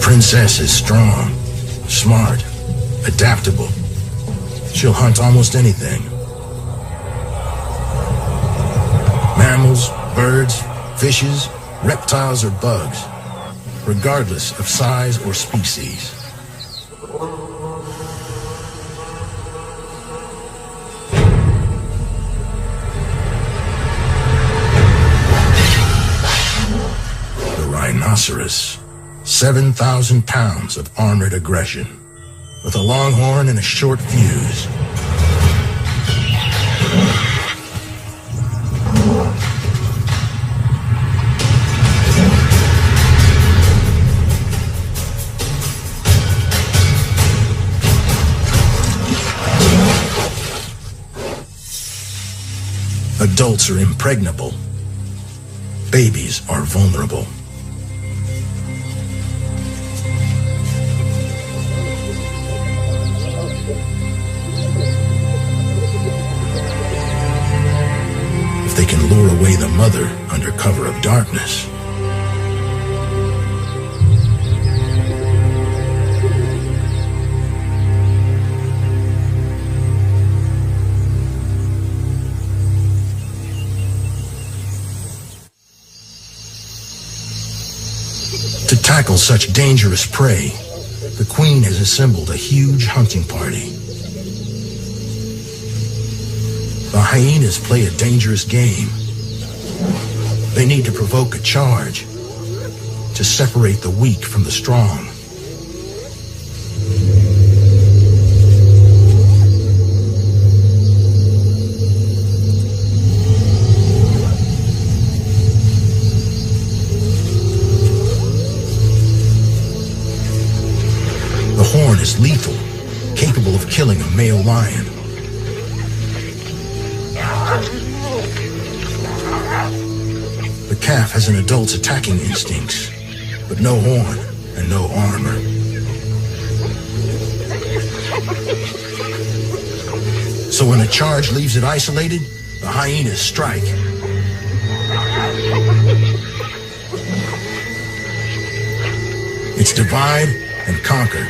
princess is strong, smart, adaptable. She'll hunt almost anything. Mammals, birds, fishes, reptiles, or bugs, regardless of size or species. The rhinoceros, 7,000 pounds of armored aggression, with a long horn and a short fuse. Adults are impregnable. Babies are vulnerable. If they can lure away the mother under cover of darkness, to tackle such dangerous prey, the queen has assembled a huge hunting party. The hyenas play a dangerous game. They need to provoke a charge to separate the weak from the strong. The horn is lethal, capable of killing a male lion. The calf has an adult's attacking instincts, but no horn and no armor. So when a charge leaves it isolated, the hyenas strike. It's divide and conquer.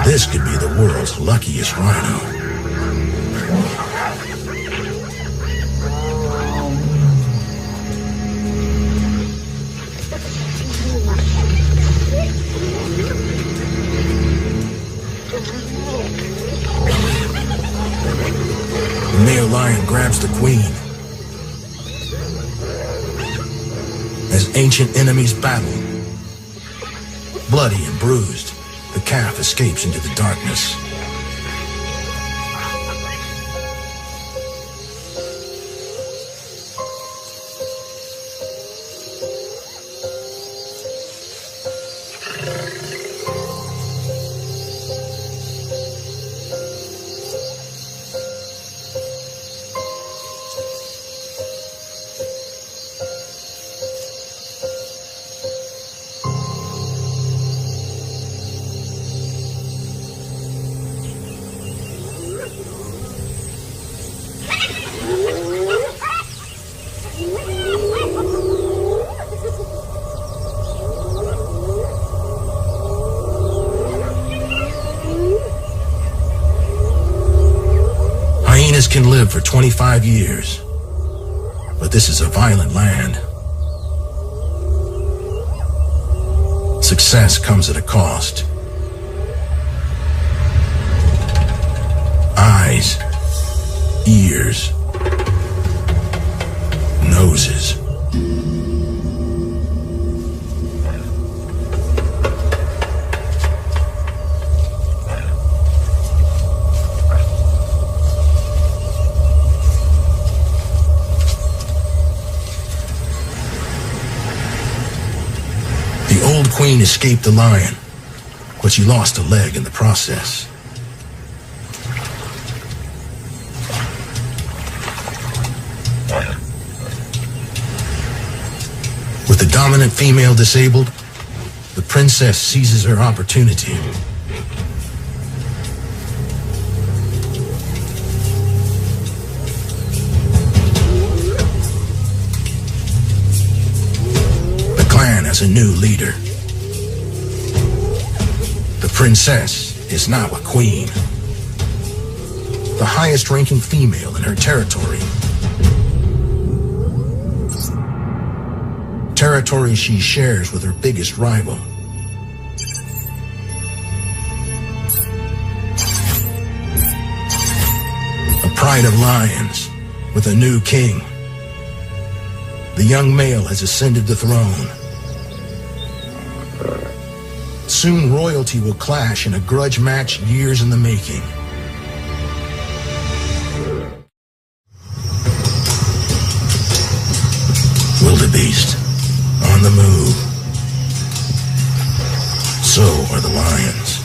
This could be the world's luckiest rhino. The male lion grabs the queen. As ancient enemies battle, bloody and bruised, the calf escapes into the darkness. can live for 25 years, but this is a violent land. Success comes at a cost. Eyes, ears, noses. The old queen escaped the lion, but she lost a leg in the process. With the dominant female disabled, the princess seizes her opportunity. The clan has a new leader. The princess is now a queen, the highest-ranking female in her territory. Territory she shares with her biggest rival. A pride of lions with a new king. The young male has ascended the throne. Soon royalty will clash in a grudge match years in the making. Wildebeest. On the move. So are the lions.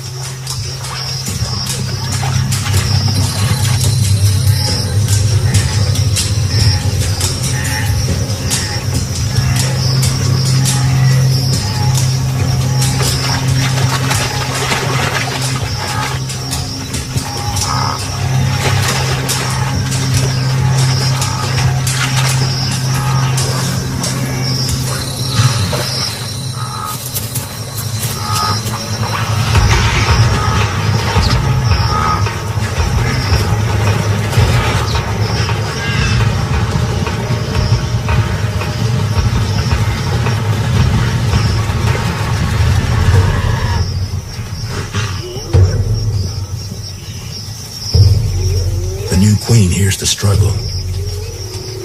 Queen hears the struggle.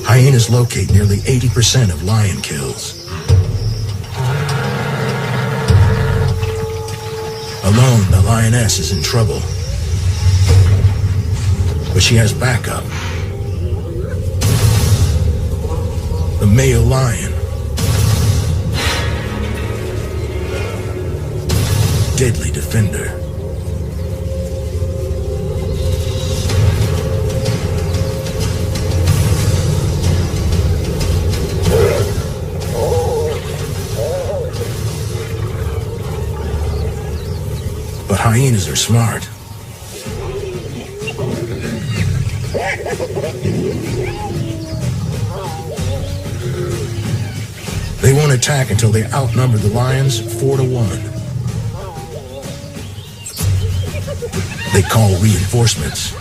Hyenas locate nearly 80% of lion kills. Alone, the lioness is in trouble. But she has backup. The male lion. Deadly defender. But hyenas are smart. They won't attack until they outnumber the lions 4-1. They call reinforcements.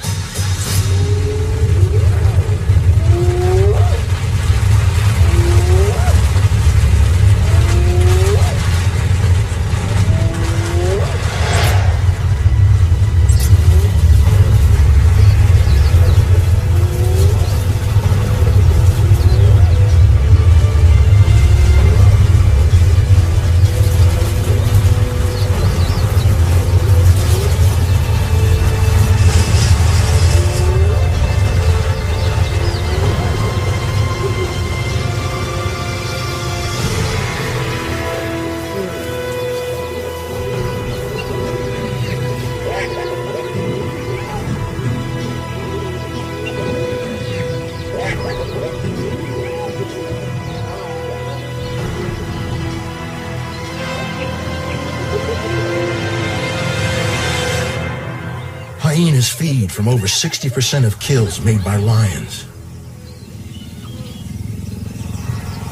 Hyenas feed from over 60% of kills made by lions.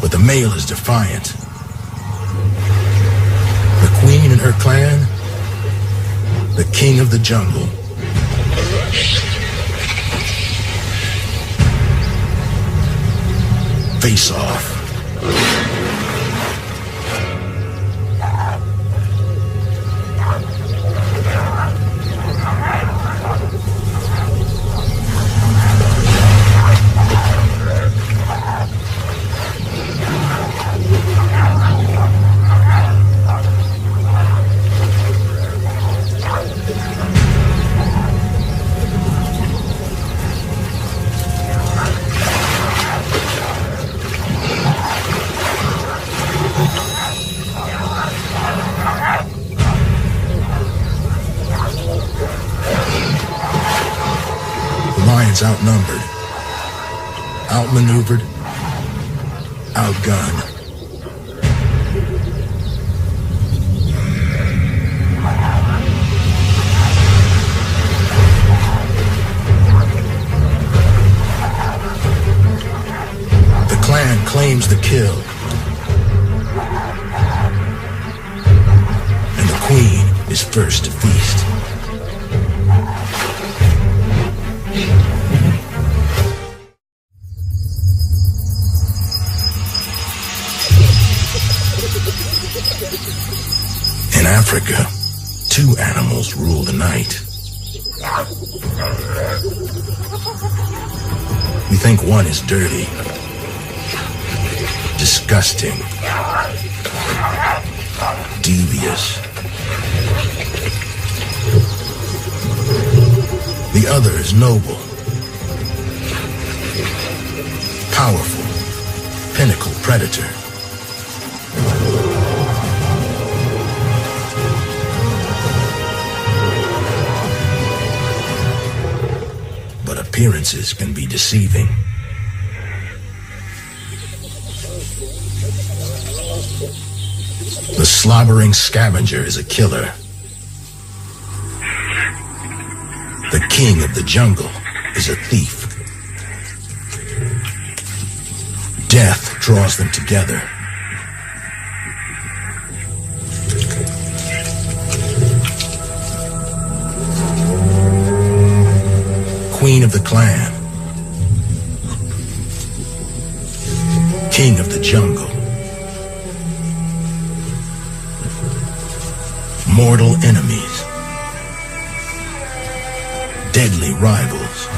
But the male is defiant. The queen and her clan, the king of the jungle. Face off. Outnumbered, outmaneuvered, outgunned. The clan claims the kill, and the queen is first to feast. In Africa, two animals rule the night. We think one is dirty, disgusting, devious. The other is noble, powerful, pinnacle predator. Appearances can be deceiving. The slobbering scavenger is a killer. The king of the jungle is a thief. Death draws them together. Queen of the clan, king of the jungle, mortal enemies, deadly rivals.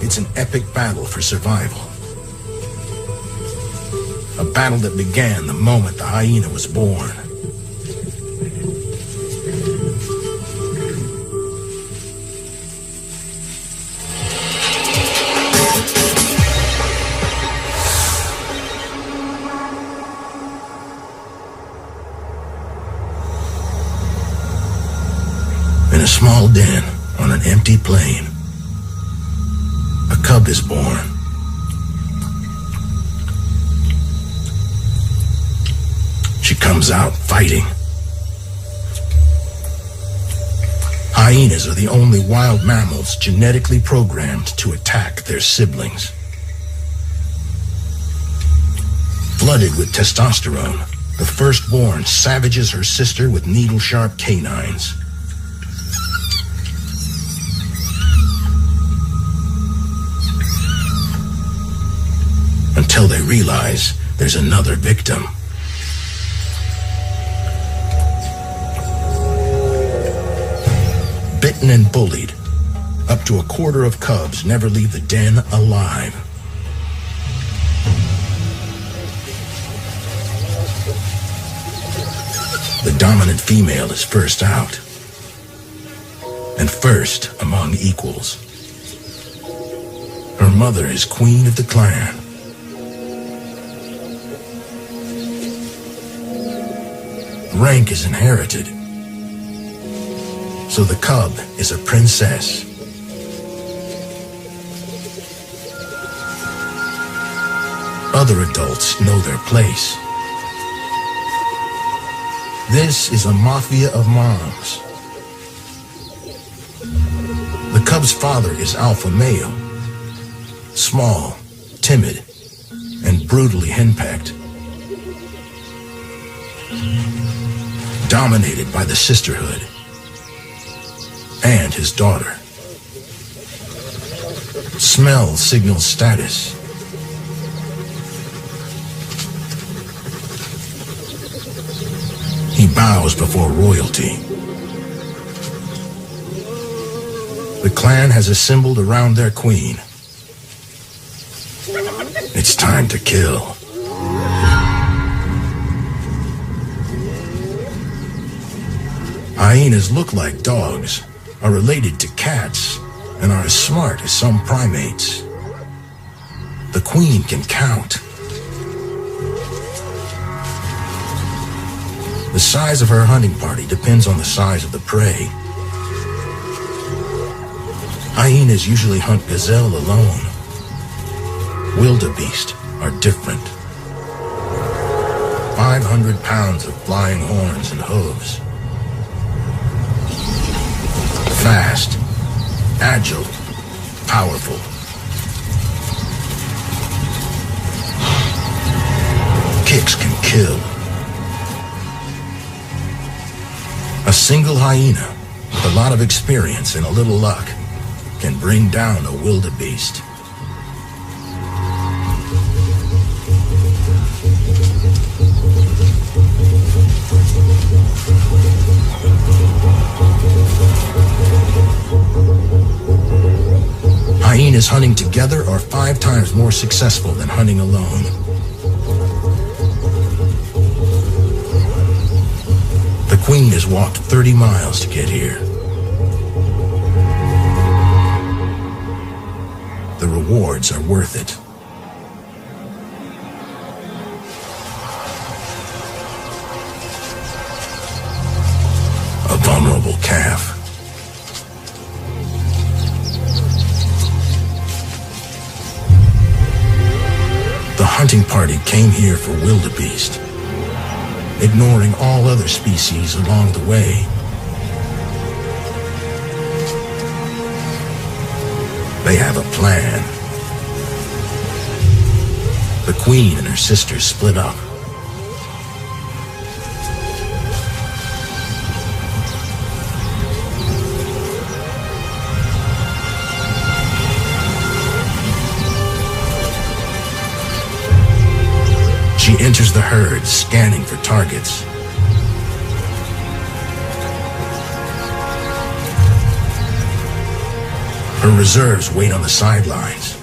It's an epic battle for survival. A battle that began the moment the hyena was born. In a small den on an empty plain, a cub is born. She comes out fighting. Hyenas are the only wild mammals genetically programmed to attack their siblings. Flooded with testosterone, the firstborn savages her sister with needle-sharp canines. Until they realize there's another victim. Bitten and bullied, up to a quarter of cubs never leave the den alive. The dominant female is first out, and first among equals. Her mother is queen of the clan. Rank is inherited, so the cub is a princess. Other adults know their place. This is a mafia of moms. The cub's father is alpha male, small, timid, and brutally henpecked. Dominated by the sisterhood and his daughter. Smell signals status. He bows before royalty. The clan has assembled around their queen. It's time to kill. Hyenas look like dogs, are related to cats, and are as smart as some primates. The queen can count. The size of her hunting party depends on the size of the prey. Hyenas usually hunt gazelle alone. Wildebeest are different. 500 pounds of flying horns and hooves. Fast, agile, powerful. Kicks can kill. A single hyena with a lot of experience and a little luck can bring down a wildebeest. Hyenas hunting together are 5 times more successful than hunting alone. The queen has walked 30 miles to get here. The rewards are worth it. A vulnerable calf. The hunting party came here for wildebeest, ignoring all other species along the way. They have a plan. The queen and her sisters split up. She enters the herd, scanning for targets. Her reserves wait on the sidelines.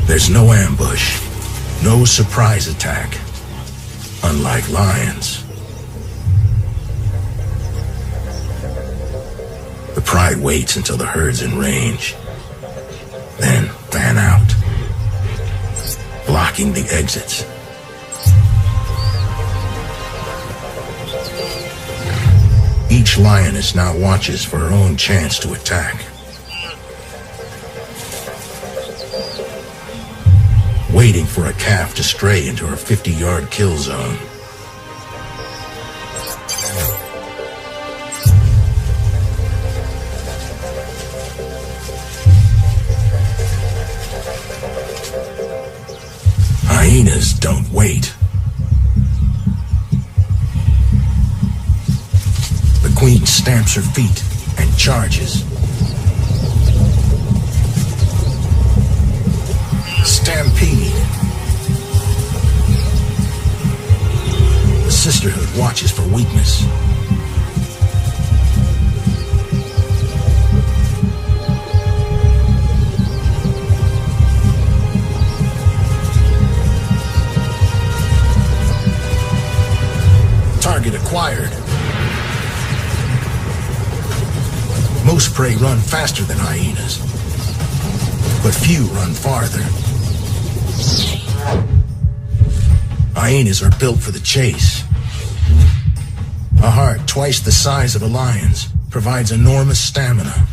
There's no ambush. No surprise attack, unlike lions. The pride waits until the herd's in range, then fan out, blocking the exits. Each lioness now watches for her own chance to attack. Waiting for a calf to stray into her 50-yard kill zone. Hyenas don't wait. The queen stamps her feet and charges. Stampede. The sisterhood watches for weakness. Target acquired. Most prey run faster than hyenas, but few run farther. Hyenas are built for the chase. A heart twice the size of a lion's provides enormous stamina.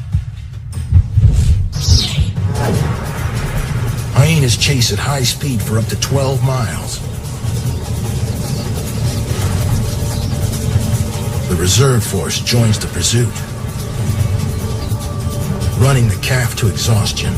Hyenas chase at high speed for up to 12 miles. The reserve force joins the pursuit, running the calf to exhaustion.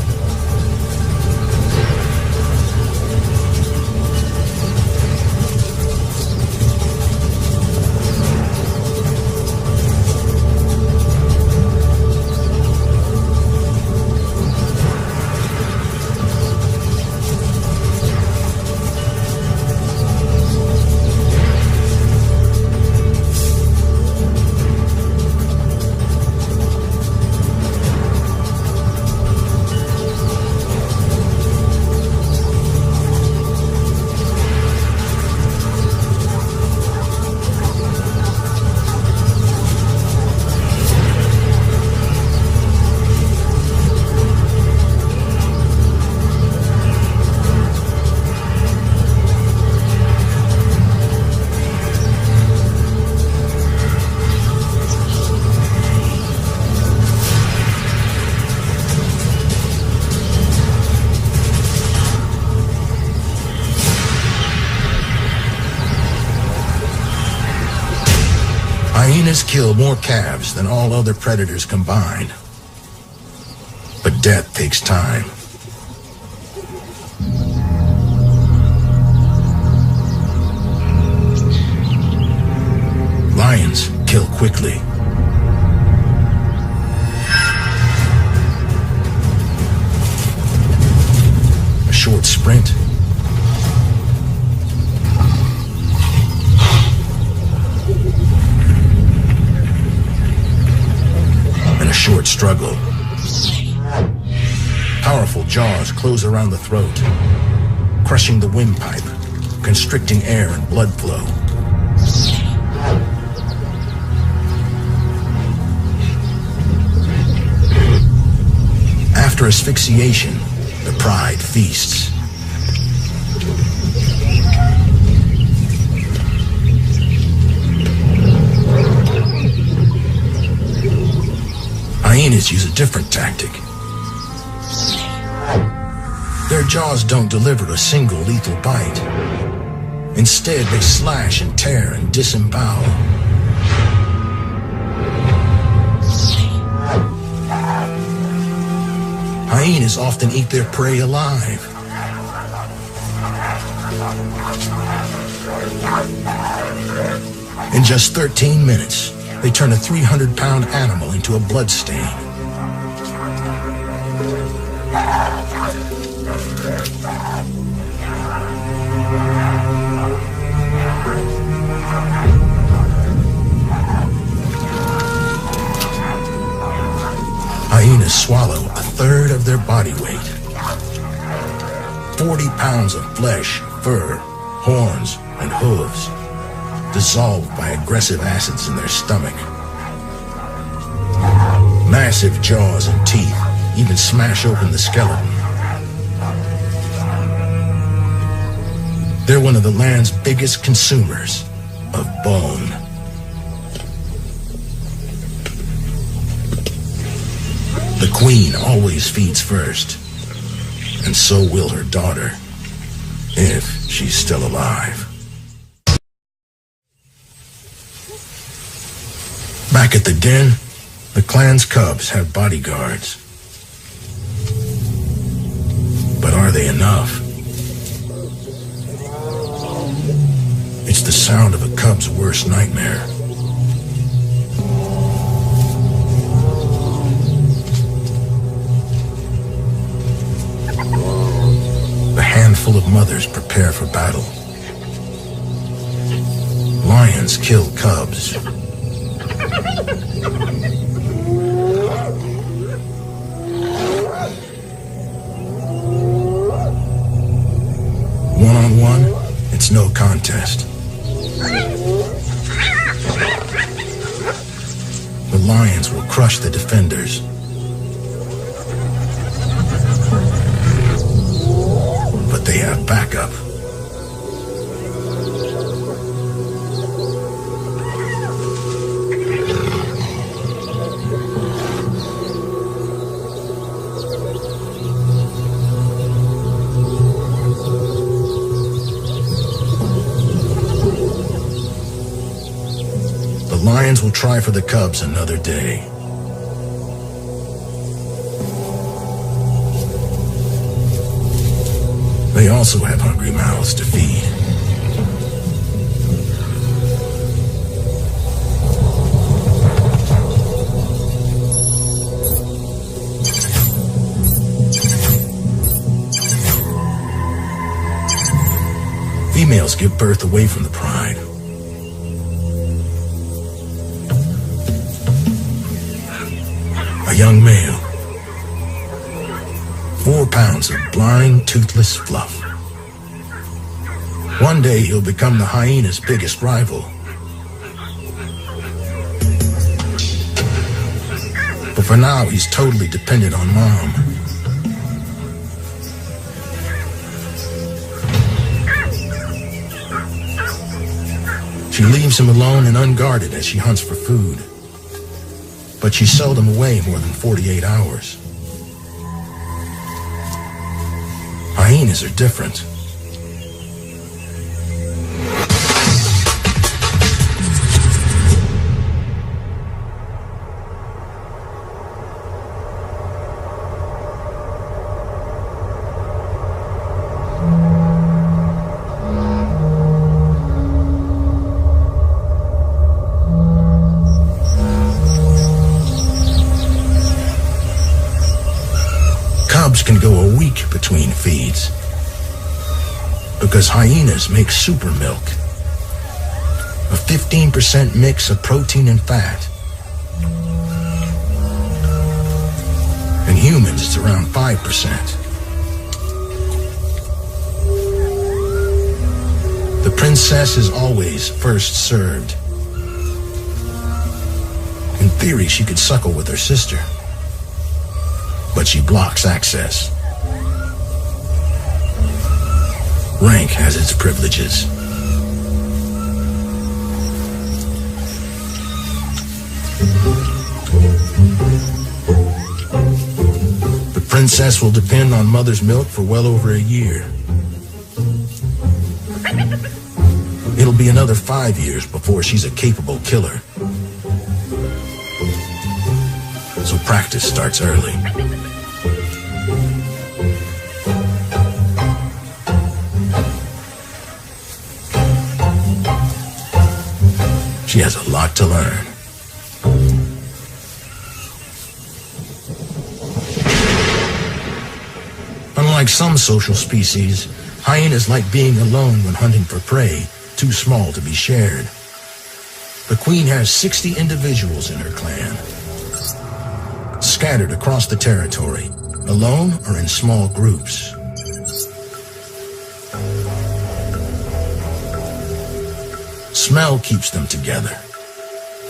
Hyenas kill more calves than all other predators combined. But death takes time. Lions kill quickly. A short sprint. A short struggle. Powerful jaws close around the throat, crushing the windpipe, constricting air and blood flow. After asphyxiation, the pride feasts. Hyenas use a different tactic. Their jaws don't deliver a single lethal bite. Instead, they slash and tear and disembowel. Hyenas often eat their prey alive. In just 13 minutes, they turn a 300-pound animal into a bloodstain. Hyenas swallow a third of their body weight. 40 pounds of flesh, fur, horns, and hooves, dissolved by aggressive acids in their stomach. Massive jaws and teeth even smash open the skeleton. They're one of the land's biggest consumers of bone. The queen always feeds first, and so will her daughter, if she's still alive. Back at the den, the clan's cubs have bodyguards. But are they enough? It's the sound of a cub's worst nightmare. The handful of mothers prepare for battle. Lions kill cubs. One-on-one, it's no contest. The lions will crush the defenders. But they have backup. lions will try for the cubs another day. They also have hungry mouths to feed. Females give birth away from the pride. A young male. 4 pounds of blind, toothless fluff. One day he'll become the hyena's biggest rival. But for now, he's totally dependent on Mom. She leaves him alone and unguarded as she hunts for food. But she's seldom away more than 48 hours. Hyenas are different. Cubs can go a week between feeds because hyenas make super milk, a 15% mix of protein and fat. In humans, it's around 5%. The princess is always first served. In theory, she could suckle with her sister, but she blocks access. Rank has its privileges. The princess will depend on mother's milk for well over a year. It'll be another 5 years before she's a capable killer. So practice starts early. She has a lot to learn. Unlike some social species, hyenas like being alone when hunting for prey, too small to be shared. The queen has 60 individuals in her clan, scattered across the territory, alone or in small groups. Smell keeps them together,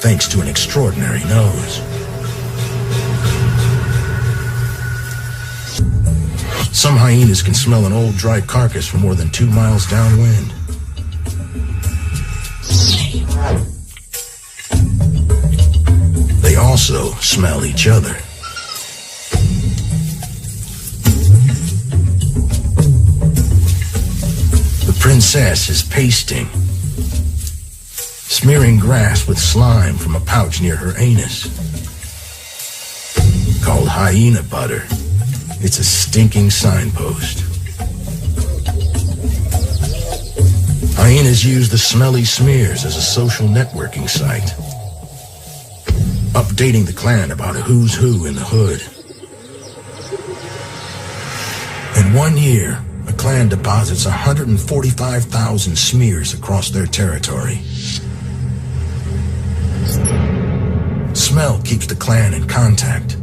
thanks to an extraordinary nose. Some hyenas can smell an old dry carcass from more than 2 miles downwind. They also smell each other. The princess is pasting, smearing grass with slime from a pouch near her anus. Called hyena butter. It's a stinking signpost. Hyenas use the smelly smears as a social networking site, updating the clan about who's who in the hood. In 1 year, a clan deposits 145,000 smears across their territory. Smell keeps the clan in contact.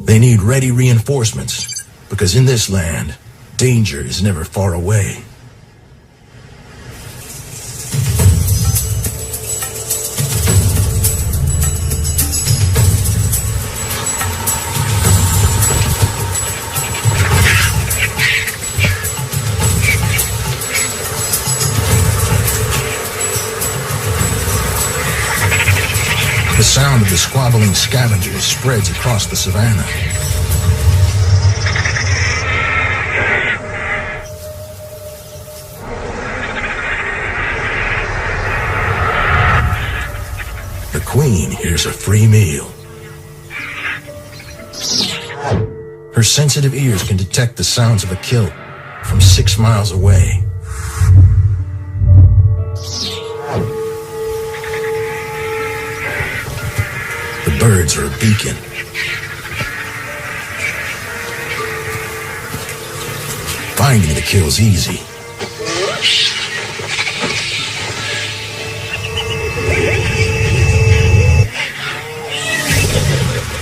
They need ready reinforcements, because in this land, danger is never far away. The sound of the squabbling scavengers spreads across the savannah. The queen hears a free meal. Her sensitive ears can detect the sounds of a kill from 6 miles away. The birds are a beacon. Finding the kill's easy.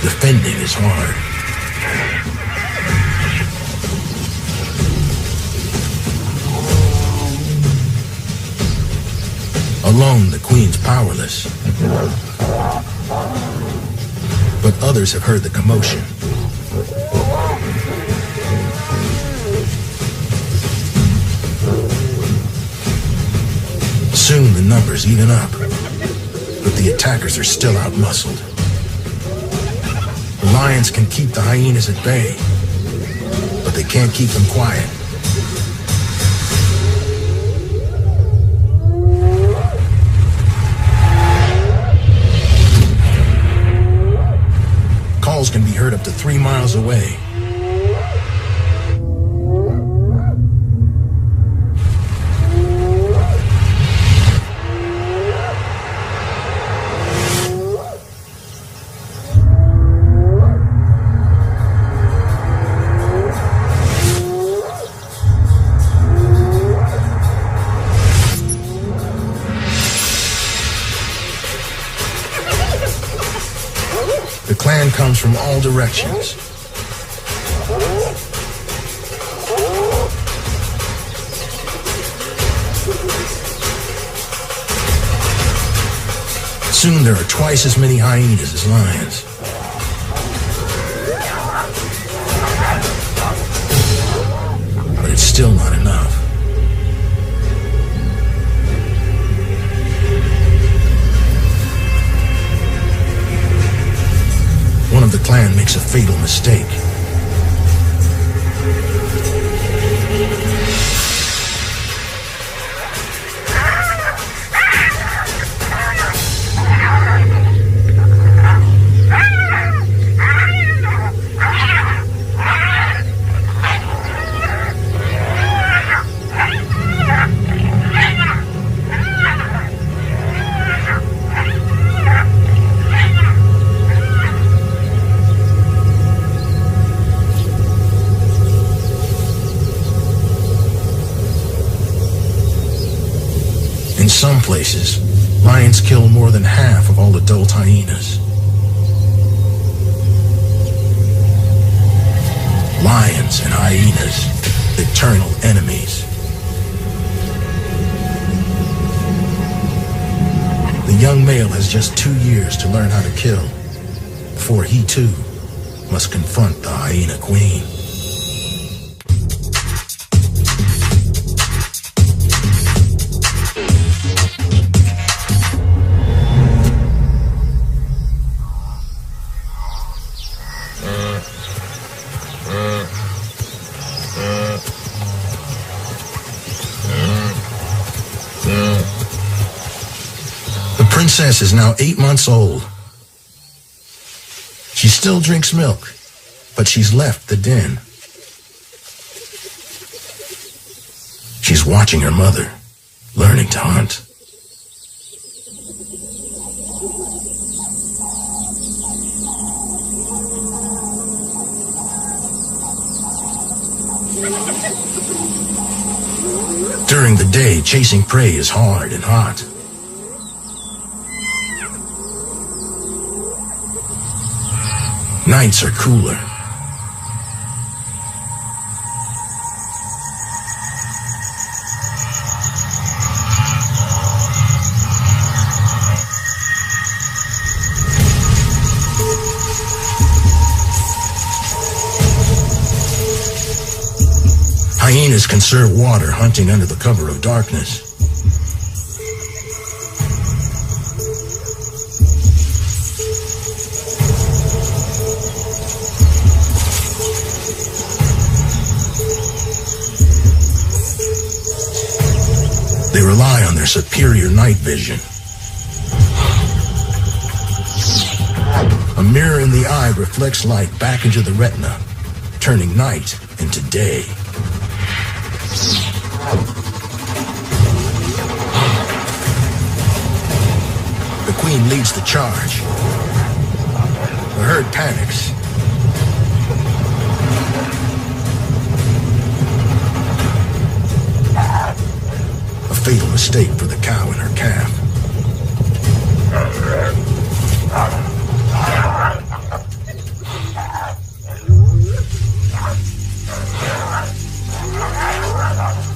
Defending is hard. Alone, the queen's powerless. But others have heard the commotion. Soon the numbers even up, but the attackers are still outmuscled. The lions can keep the hyenas at bay, but they can't keep them quiet. Calls can be heard up to 3 miles away. The clan comes from all directions. Soon there are twice as many hyenas as lions. But it's still not enough. One of the clan makes a fatal mistake. In some places, lions kill more than half of all adult hyenas. Lions and hyenas, eternal enemies. The young male has just 2 years to learn how to kill, before he too must confront the hyena queen. The princess is now 8 months old. She still drinks milk, but she's left the den. She's watching her mother, learning to hunt. During the day, chasing prey is hard and hot. Nights are cooler. Hyenas conserve water hunting under the cover of darkness. They rely on their superior night vision. A mirror in the eye reflects light back into the retina, turning night into day. The queen leads the charge. The herd panics. A fatal mistake for the cow and her calf.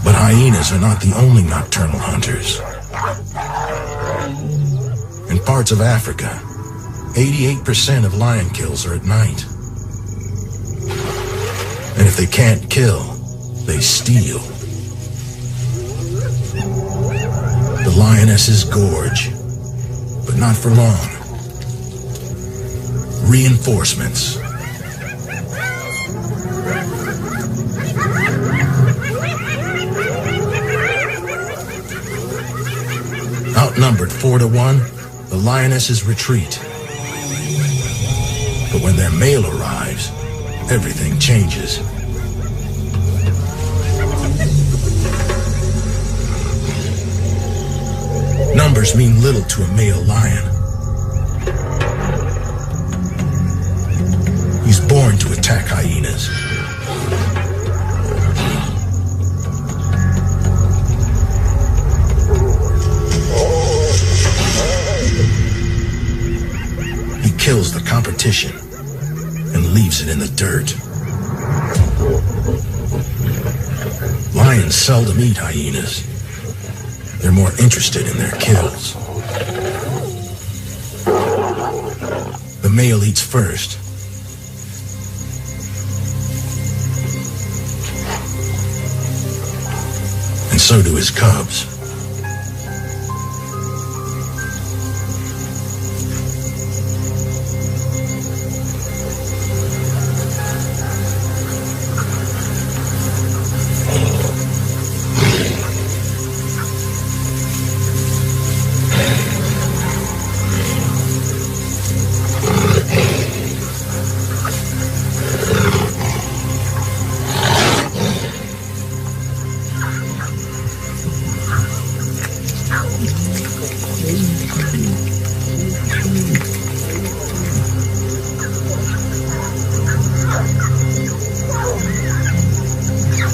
But hyenas are not the only nocturnal hunters. In parts of Africa, 88% of lion kills are at night. And if they can't kill, they steal. The lionesses gorge, but not for long. Reinforcements. Outnumbered 4-1, the lionesses retreat. But when their male arrives, everything changes. Numbers mean little to a male lion. He's born to attack hyenas. He kills the competition and leaves it in the dirt. Lions seldom eat hyenas. They're more interested in their kills. The male eats first. And so do his cubs.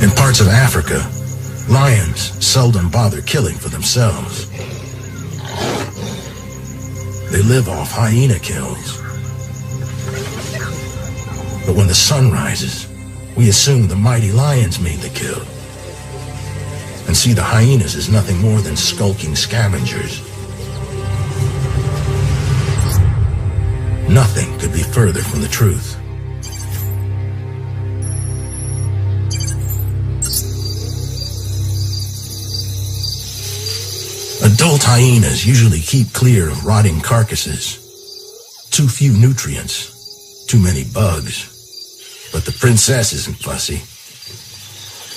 In parts of Africa, lions seldom bother killing for themselves. They live off hyena kills. But when the sun rises, we assume the mighty lions made the kill, and see the hyenas as nothing more than skulking scavengers. Nothing could be further from the truth. Adult hyenas usually keep clear of rotting carcasses. Too few nutrients, too many bugs. But the princess isn't fussy.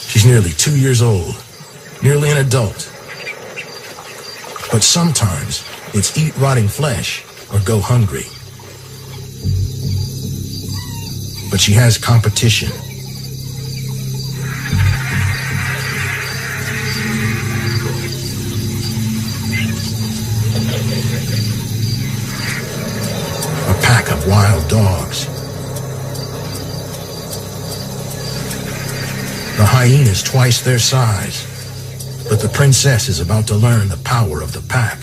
She's nearly 2 years old, nearly an adult. But sometimes it's eat rotting flesh or go hungry. But she has competition. A pack of wild dogs. The hyena is twice their size, but the princess is about to learn the power of the pack.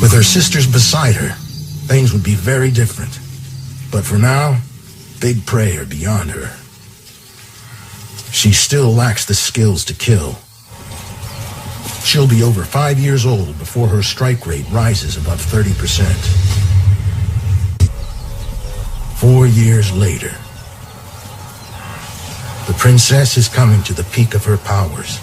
With her sisters beside her, things would be very different. But for now, big prey are beyond her. She still lacks the skills to kill. She'll be over 5 years old before her strike rate rises above 30%. 4 years later, the princess is coming to the peak of her powers.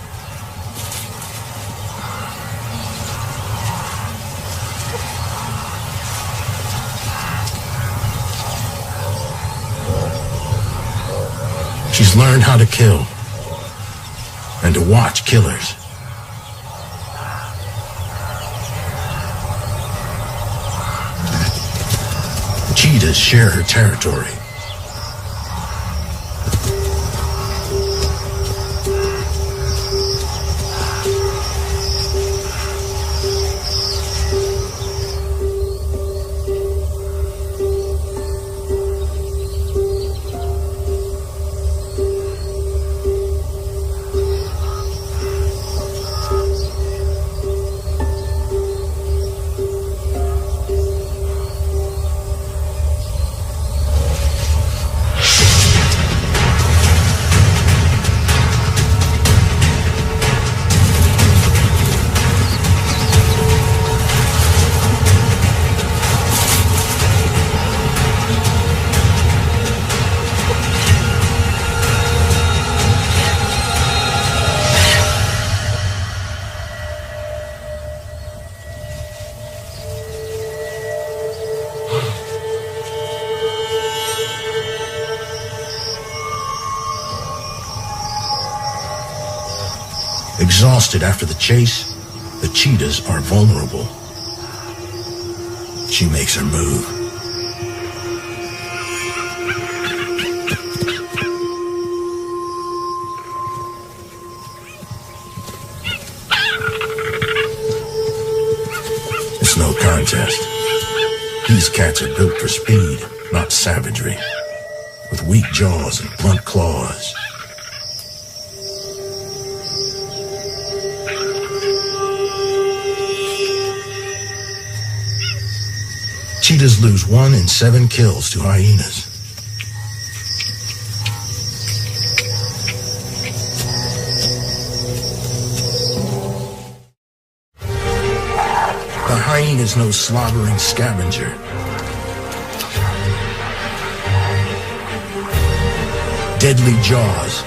She's learned how to kill and to watch killers. The cheetahs share her territory. Exhausted after the chase, the cheetahs are vulnerable. She makes her move. It's no contest. These cats are built for speed, not savagery, with weak jaws and blunt claws. Cheetahs lose 1 in 7 kills to hyenas. The hyena is no slobbering scavenger. Deadly jaws,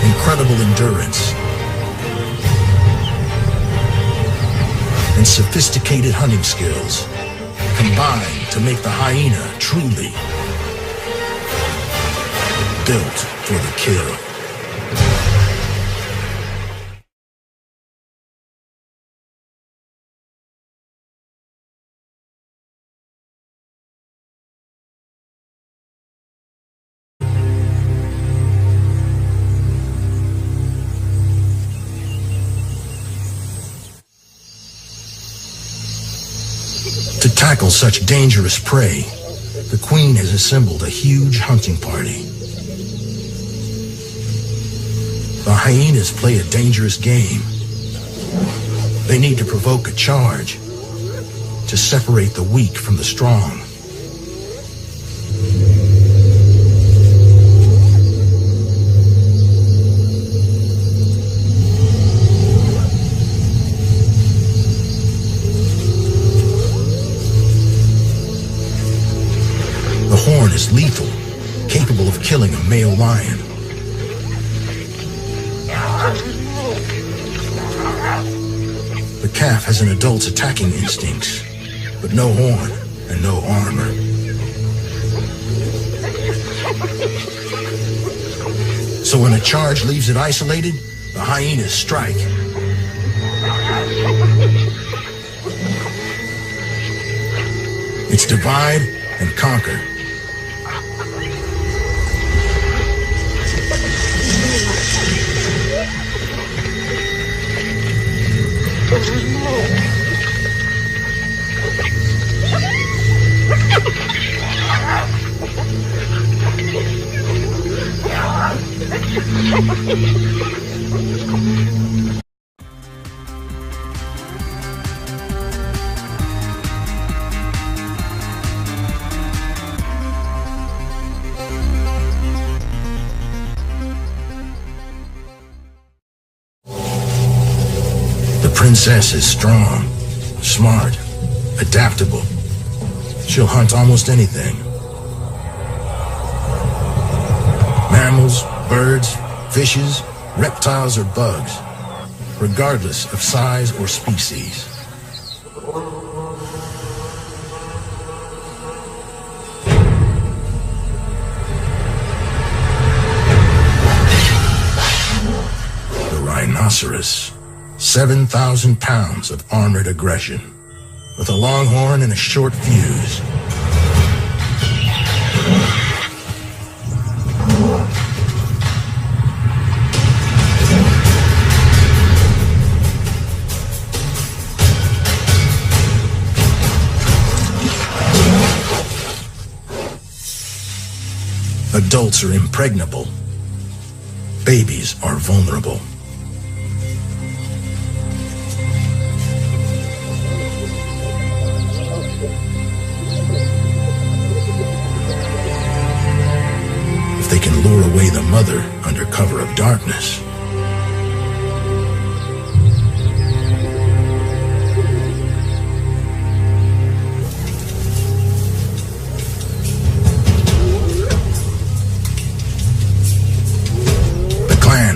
incredible endurance, and sophisticated hunting skills combine to make the hyena truly built for the kill. To tackle such dangerous prey, the queen has assembled a huge hunting party. The hyenas play a dangerous game. They need to provoke a charge to separate the weak from the strong. The horn is lethal, capable of killing a male lion. The calf has an adult's attacking instincts, but no horn and no armor. So when a charge leaves it isolated, the hyenas strike. It's divide and conquer. princess is strong, smart, adaptable. She'll hunt almost anything. Mammals, birds, fishes, reptiles, or bugs, regardless of size or species. The rhinoceros, 7,000 pounds of armored aggression, with a long horn and a short fuse. Adults are impregnable. Babies are vulnerable. If they can lure away the mother under cover of darkness,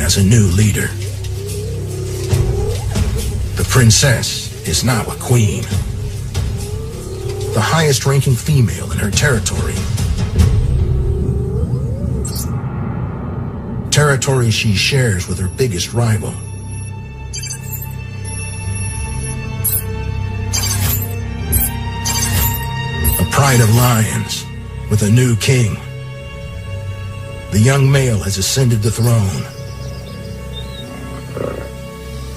as a new leader. The princess is now a queen, the highest ranking female in her territory. Territory she shares with her biggest rival. A pride of lions with a new king. The young male has ascended the throne.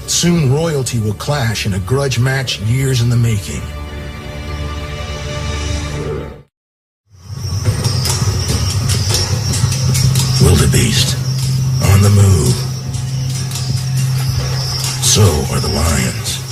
Soon royalty will clash in a grudge match years in the making. Wildebeest, on the move. So are the lions.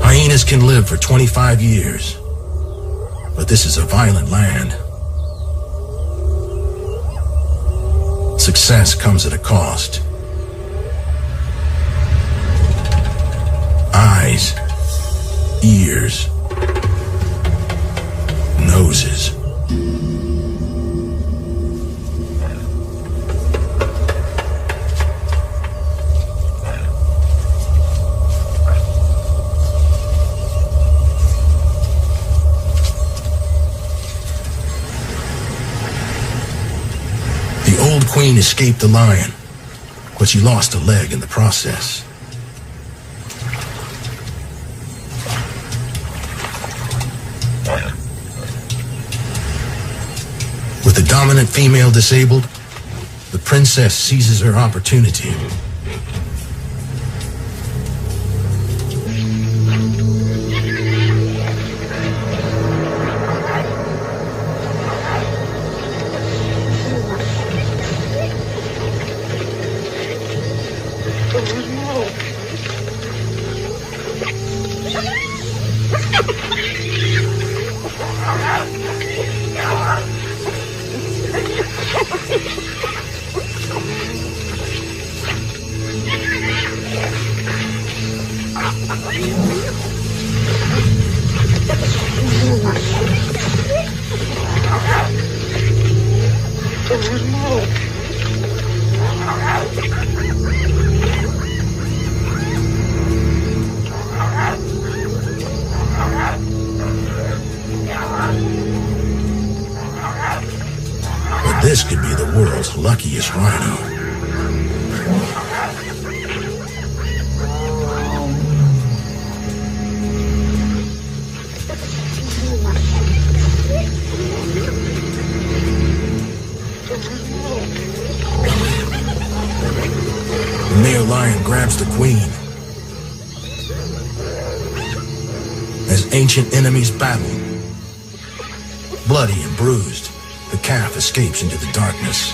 Hyenas can live for 25 years, but this is a violent land. Success comes at a cost. Eyes, ears, noses. The old queen escaped the lion, but she lost a leg in the process. With the dominant female disabled, the princess seizes her opportunity. But this could be the world's luckiest rhino. The male lion grabs the queen. As ancient enemies battle, bloody and bruised, the calf escapes into the darkness.